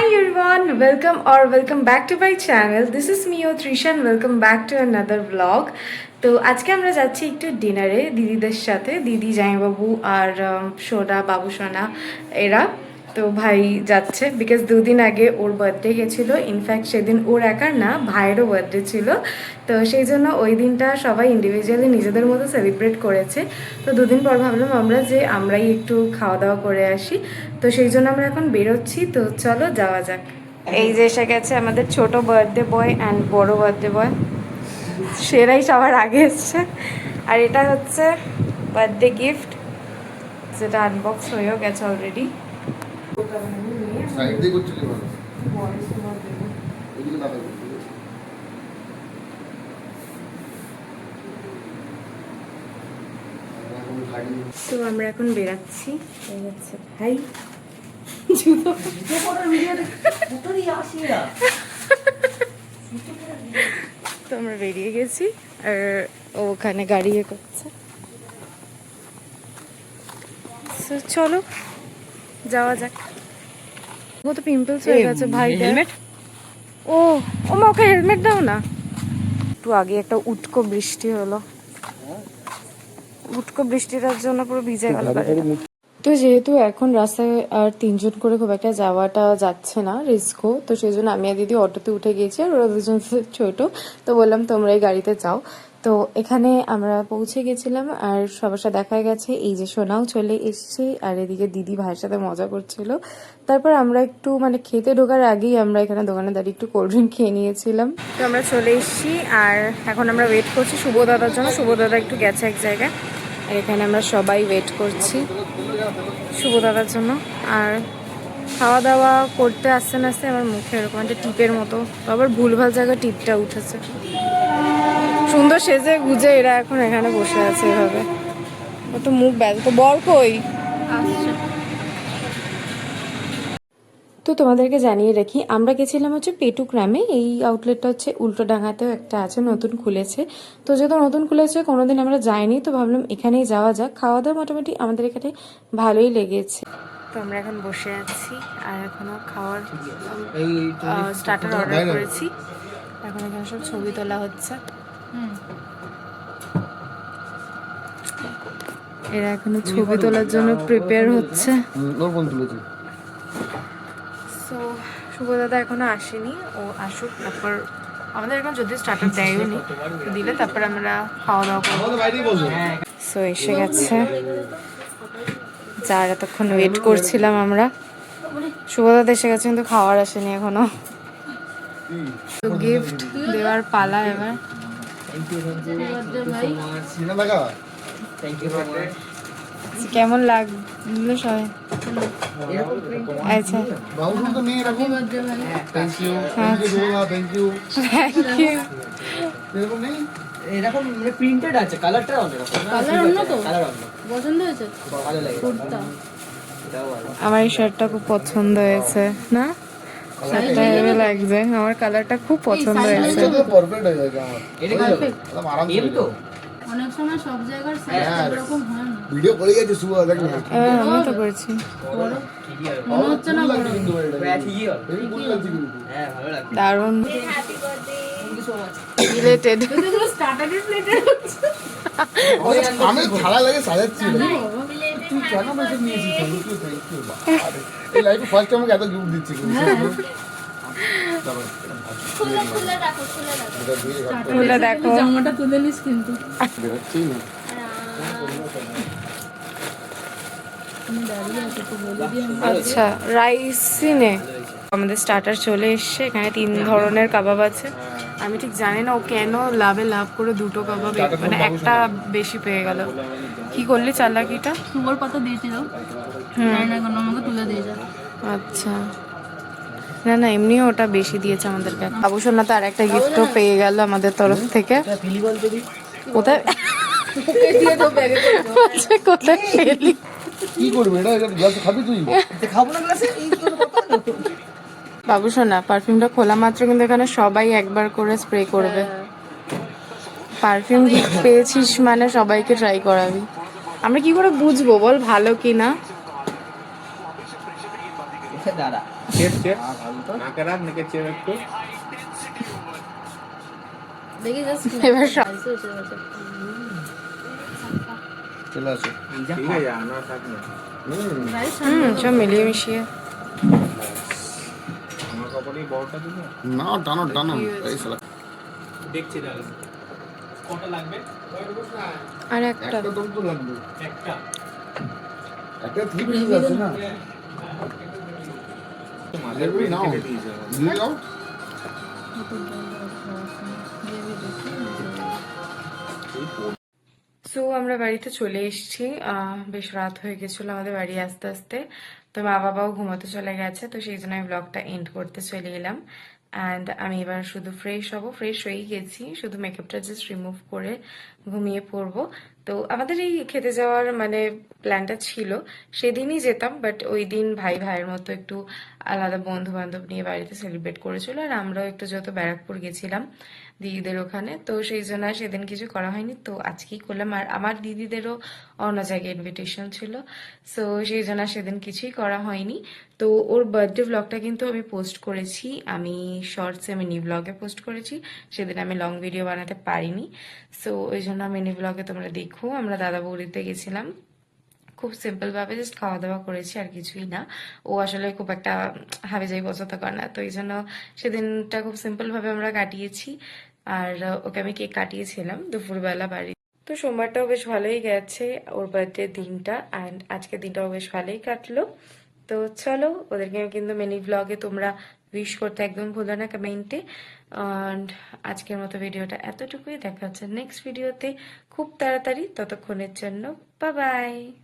Hi everyone, welcome back to my channel. This is me Trisha and welcome back to another vlog. তো আজকে আমরা যাচ্ছি একটু ডিনারে দিদিদের সাথে, দিদি জামাইবাবু আর সোনা বাবু সোনা এরা। তো ভাই যাচ্ছে বিকজ দুদিন আগে ওর বার্থডে গেছিলো, ইনফ্যাক্ট সেদিন ওর একার না ভাইয়েরও বার্থডে ছিল। তো সেই জন্য ওই দিনটা সবাই ইন্ডিভিজুয়ালি নিজেদের মতো সেলিব্রেট করেছে। তো দুদিন পর ভাবলাম আমরাই একটু খাওয়া দাওয়া করে আসি। তো সেই জন্য আমরা এখন বেরোচ্ছি, তো চলো যাওয়া যাক। এই যে এসে গেছে আমাদের ছোট বার্থডে বয় অ্যান্ড বড় বার্থডে বয়, সেরাই সবার আগে এসছে। আর এটা হচ্ছে বার্থডে গিফট, যেটা আনবক্স হয়েও গেছে অলরেডি। তো আমরা এখন বেরাচ্ছি। ভাই তো আমরা বেরিয়ে গেছি আর ওখানে গাড়ি করছে। চলো যাওয়া যাক। ও তো পিম্পলস হয়ে গেছে ভাই। হেলমেট ও ও মা, ওকে হেলমেট দাও না। একটু আগে একটা উটকো বৃষ্টি হলো, উটকো বৃষ্টিটার জন্য পুরো ভিজে গেল। তো যেহেতু এখন রাস্তায় আর তিনজন করে খুব একটা যাওয়াটা যাচ্ছে না, রিস্কও, তো সেই জন্য আমি আর দিদি অটোতে উঠে গেছি আর ওরা দুজন ছোট। তো বললাম তোমরা এই গাড়িতে যাও। তো এখানে আমরা পৌঁছে গেছিলাম আর সবার সাথে দেখা গেছে। এই যে সোনাও চলে এসছে আর এদিকে দিদি ভাইয়ের সাথে মজা করছিল। তারপর আমরা একটু খেতে ঢোকার আগেই আমরা এখানে দোকানে দাঁড়িয়ে একটু কোল্ড ড্রিঙ্ক খেয়ে নিয়েছিলাম। তো আমরা চলে এসেছি আর এখন আমরা ওয়েট করছি শুভ দাদার জন্য। শুভ দাদা একটু গেছে এক জায়গায় আর এখানে আমরা সবাই ওয়েট করছি শুভ দাদার জন্য। আর খাওয়া দাওয়া করতে আস্তে আস্তে আমার মুখে এরকম একটা টিপের মতো, আবার ভুলভাল জায়গায় টিপটা উঠেছে। সুন্দর সেজে গুজে এরা এখন এখানে বসে আছে এভাবে। ও তো মুখ ব্যথা। তো বর কই? তো তোমাদেরকে জানিয়ে রাখি, আমরা গেছিলাম হচ্ছে পেটুক গ্রামে। এই আউটলেটটা হচ্ছে উল্টোডাঙাতেও একটা আছে, নতুন খুলেছে। তো যেহেতু নতুন খুলেছে, কোনোদিন আমরা যাইনি, তো ভাবলাম এখানেই যাওয়া যাক। খাওয়া দাওয়া মোটামুটি আমাদের এখানে ভালোই লেগেছে। তো আমরা এখন বসে আছি আর এখনো খাওয়ার স্টার্টার অর্ডার করেছি। এখন এখানে সব ছবি তোলা হচ্ছে। এরা এখনো ছবি তোলার জন্য প্রিপেয়ার হচ্ছে। তো শুভ দাদা এখনো আসেনি, ও আসুক তারপর আমাদের এখন যদি স্টার্টার দেয়ও নি, দিলে তারপর আমরা খাওয়া দাওয়া করবো। সো এসে গেছে, যার এতক্ষণ ওয়েট করছিলাম আমরা। শুভ দাদা এসে গেছে কিন্তু খাওয়ার আসেনি এখনো। তো গিফট দেওয়ার পালা এবার। কেমন লাগলো সবাই? আচ্ছা এরকম প্রিন্টেড আছে, কালারটা অন্যরকম। কালার অন্য তো, কালার অন্য। পছন্দ হয়েছে? ভালো লাগে কুর্তা। আমার এই শার্টটা খুব পছন্দ হয়েছে না, শার্টটা হেভি লাগছে। আমার কালারটা খুব পছন্দ হয়েছে। পারফেক্ট হয়ে যাবে আমার। এটা একদম আরাম তো। অনেক সময় সব জায়গার সাইজ এরকম হয় না। ভিডিও করে গেছে শুভ দেখ না। হ্যাঁ আমি তো করছি। মনে হচ্ছে না বড়। হ্যাঁ ভালো লাগছে। দারুণ happy birthday. Thank you so much. Related. এগুলো স্টার্টারের প্লেটে হচ্ছে। আমি ভালো লাগে সাজাচ্ছি। তুই কেন মেসেজ নিয়েছিস? থ্যাংক ইউ বাবা। এই লাইফে ফার্স্ট টাইম আমাকে এত গিফট দিচ্ছি। খুলে দেখো। জামাটা তুলে নিস কিন্তু। আচ্ছা রাইসই নে। আমাদের স্টার্টার চলে এসছে। এখানে 3 ধরনের কাবাব আছে। আমি ঠিক জানি না ও কেন লাভ করে 2টো কাবাব, একটা বেশি পেয়ে গেল। কি করলি চালাকিটা? সুবর পাতা দিয়েছিল, না কোনো আমাকে তুলে দিয়ে যা। আচ্ছা না না, এমনিও ওটা বেশি দিয়েছে আমাদেরকে। বাবু সোনা তো আর একটা গিফটও পেয়ে গেল আমাদের তরফ থেকে। কোথায় কোথায় পেলি? কি করবে এটা? গ্লাসে খাবি তুই? খাবো না গ্লাসে। বাবু সোনা পারফিউমটা খোলা মাত্র কিন্তু এখানে সবাই একবার করে স্প্রে করবে। পারফিউম গিফট পেয়েছিস মানে সবাইকে ট্রাই করাবি। আমরা কি করে বুঝবো বল ভালো কি না? দাঁড়া দেখি জাস্ট এবার সব- চলে আসো সব মিলিয়ে মিশিয়ে না টানো টানো এই শালা আর একটা একটা দম তো লাগবে একটা 3 পিস আছে না গ্রেভি নাও দিয়ে দাও সো আমরা বাড়িতে চলে এসেছি বেশ রাত হয়ে গেছিল আমাদের বাড়ি আসতে আসতে তো মা বাবাও ঘুমাতে চলে গেছে তো সেই জন্য আমি ব্লগটা এন্ড করতে চলে এলাম অ্যান্ড আমি এবার শুধু ফ্রেশ হব ফ্রেশ হয়েই গেছি শুধু মেকআপটা জাস্ট রিমুভ করে ঘুমিয়ে পড়বো তো আমাদের এই খেতে যাওয়ার মানে প্ল্যানটা ছিল সেদিনই যেতাম বাট ওই দিন ভাই ভাইয়ের মতো একটু আলাদা বন্ধু বান্ধব নিয়ে বাড়িতে সেলিব্রেট করেছিল আর আমরাও একটু যেহেতু ব্যারাকপুর গেছিলাম দিদিদের ওখানে তো সেই জন্য আর সেদিন কিছু করা হয়নি তো আজকেই করলাম আর আমার দিদিদেরও অন্য জায়গায় ইনভিটেশন ছিল সো সেই জন্য আর সেদিন কিছুই করা হয়নি তো ওর বার্থডে ব্লগটা কিন্তু আমি পোস্ট করেছি আমি শর্টসে মিনি ব্লগে পোস্ট করেছি সেদিন আমি লং ভিডিও বানাতে পারিনি সো ওই জন্য মিনি ব্লগে তোমরা দেখো আমরা দাদা বৌদিতে গেছিলাম খুব সিম্পল ভাবে জাস্ট খাওয়া দাওয়া করেছি আর কিছুই না ও আসলে খুব একটা হাবে যাই পছন্দ করে না তো এই জন্য সেদিনটা খুব সিম্পল ভাবে আমরা কাটিয়েছি আর ওকে আমি কেক কাটিয়েছিলাম দুপুরবেলা বাড়ি তো সোমবারটাও বেশ ভালোই গেছে ওর বার্থডে দিনটা অ্যান্ড আজকের দিনটাও বেশ ভালোই কাটলো তো চলো ওদেরকে কিন্তু মিনি ব্লগে তোমরা উইশ করতে একদম ভুলো না কমেন্টে অ্যান্ড আজকের মতো ভিডিওটা এতটুকুই দেখা হচ্ছে নেক্সট ভিডিওতে খুব তাড়াতাড়ি ততক্ষণের জন্য বাই বাই